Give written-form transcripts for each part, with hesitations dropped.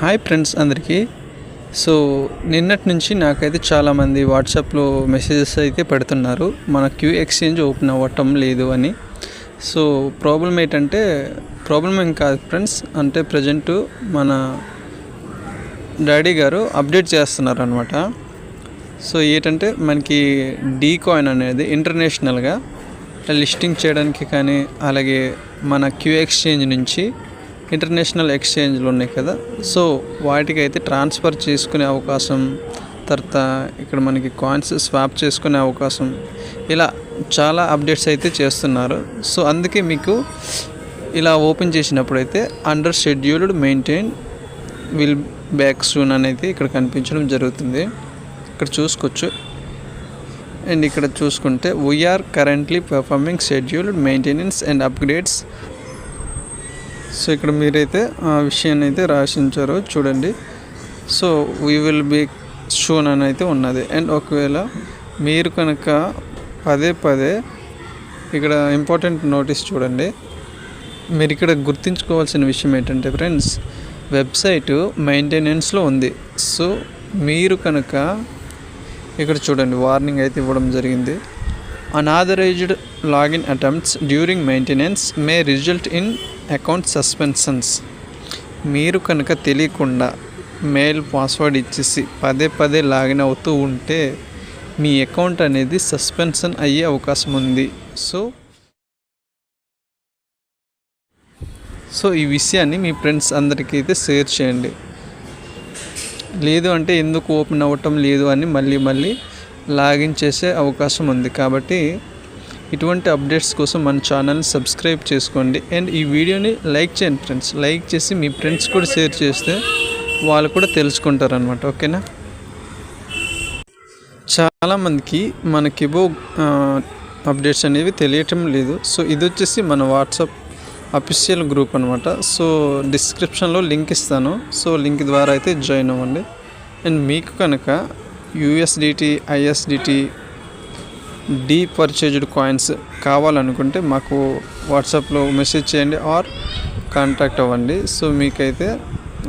Hi friends అందరికీ. So నిన్నటి నుంచి నాకైతే చాలామంది వాట్సాప్లో మెసేజెస్ అయితే పెడుతున్నారు, మన క్యూ ఎక్స్చేంజ్ ఓపెన్ అవ్వటం లేదు అని. సో ప్రాబ్లం ఏంటంటే, ప్రాబ్లం ఏం కాదు ఫ్రెండ్స్, అంటే ప్రజెంటు మన డాడీ గారు అప్డేట్ చేస్తున్నారు అనమాట. సో ఏంటంటే మనకి డీ కాయిన్ అనేది ఇంటర్నేషనల్గా లిస్టింగ్ చేయడానికి కానీ, అలాగే మన క్యూ ఎక్స్చేంజ్ నుంచి ఇంటర్నేషనల్ ఎక్స్చేంజ్లు ఉన్నాయి కదా, సో వాటికైతే ట్రాన్స్ఫర్ చేసుకునే అవకాశం, తర్వాత ఇక్కడ మనకి కాయిన్స్ స్వాప్ చేసుకునే అవకాశం, ఇలా చాలా అప్డేట్స్ అయితే చేస్తున్నారు. సో అందుకే మీకు ఇలా ఓపెన్ చేసినప్పుడైతే under scheduled maintain will back soon అనేది ఇక్కడ కనిపించడం జరుగుతుంది. ఇక్కడ చూసుకోవచ్చు. అండ్ ఇక్కడ చూసుకుంటే we're currently performing scheduled maintenance and upgrades. So ఇక్కడ మీరైతే ఆ విషయాన్ని అయితే రాసించారో చూడండి. So we will be shown అని అయితే ఉన్నది. అండ్ ఒకవేళ మీరు కనుక పదే ఇక్కడ ఇంపార్టెంట్ నోటీస్ చూడండి. మీరు ఇక్కడ గుర్తుంచుకోవాల్సిన విషయం ఏంటంటే ఫ్రెండ్స్, వెబ్సైటు మెయింటెనెన్స్లో ఉంది. సో మీరు కనుక ఇక్కడ చూడండి, వార్నింగ్ అయితే ఇవ్వడం జరిగింది. Unauthorised login attempts during maintenance may result in account suspensions. మీరు కనుక తెలియకుండా మెయిల్ పాస్వర్డ్ ఇచ్చేసి పదే లాగిన్ అవుతూ ఉంటే మీ అకౌంట్ అనేది సస్పెన్షన్ అయ్యే అవకాశం ఉంది. సో ఈ విషయాన్ని మీ ఫ్రెండ్స్ అందరికీ అయితే షేర్ చేయండి. లేదు అంటే ఎందుకు ఓపెన్ అవ్వటం లేదు అని మళ్ళీ లాగిన్ చేసే అవకాశం ఉంది. కాబట్టి ఇటువంటి అప్డేట్స్ కోసం మన ఛానల్ని సబ్స్క్రైబ్ చేసుకోండి. అండ్ ఈ వీడియోని లైక్ చేయండి ఫ్రెండ్స్. లైక్ చేసి మీ ఫ్రెండ్స్ కూడా షేర్ చేస్తే వాళ్ళు కూడా తెలుసుకుంటారు అనమాట. ఓకేనా. చాలామందికి మన కిబో అప్డేట్స్ అనేవి తెలియటం లేదు. సో ఇది వచ్చేసి మన వాట్సాప్ అఫీషియల్ గ్రూప్ అనమాట. సో డిస్క్రిప్షన్లో లింక్ ఇస్తాను. సో లింక్ ద్వారా అయితే జాయిన్ అవ్వండి. అండ్ మీకు కనుక యూఎస్డిటీ, ఐఎస్డిటీ, డీ పర్చేజ్డ్ కాయిన్స్ కావాలనుకుంటే మాకు వాట్సాప్లో మెసేజ్ చేయండి ఆర్ కాంటాక్ట్ అవ్వండి. సో మీకైతే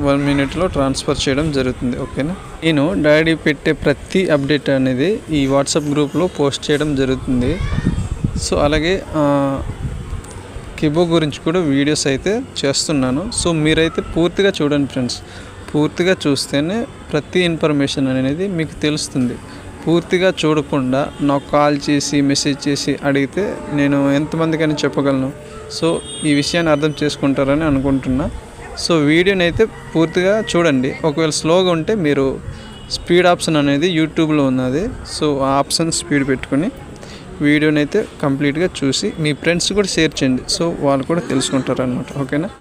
1 minute ట్రాన్స్ఫర్ చేయడం జరుగుతుంది. ఓకేనా. నేను డాడీ పెట్టే ప్రతి అప్డేట్ అనేది ఈ వాట్సాప్ గ్రూప్లో పోస్ట్ చేయడం జరుగుతుంది. సో అలాగే కిబో గురించి కూడా వీడియోస్ అయితే చేస్తున్నాను. సో మీరైతే పూర్తిగా చూడండి ఫ్రెండ్స్. పూర్తిగా చూస్తేనే ప్రతి ఇన్ఫర్మేషన్ అనేది మీకు తెలుస్తుంది. పూర్తిగా చూడకుండా నాకు కాల్ చేసి మెసేజ్ చేసి అడిగితే నేను ఎంతమందికని చెప్పగలను. సో ఈ విషయాన్ని అర్థం చేసుకుంటారని అనుకుంటున్నా. సో వీడియోని అయితే పూర్తిగా చూడండి. ఒకవేళ స్లోగా ఉంటే మీరు స్పీడ్ ఆప్షన్ అనేది యూట్యూబ్లో ఉన్నది. సో ఆ ఆప్షన్ స్పీడ్ పెట్టుకొని వీడియోని అయితే కంప్లీట్గా చూసి మీ ఫ్రెండ్స్ కూడా షేర్ చేయండి. సో వాళ్ళు కూడా తెలుసుకుంటారు అనమాట. ఓకేనా.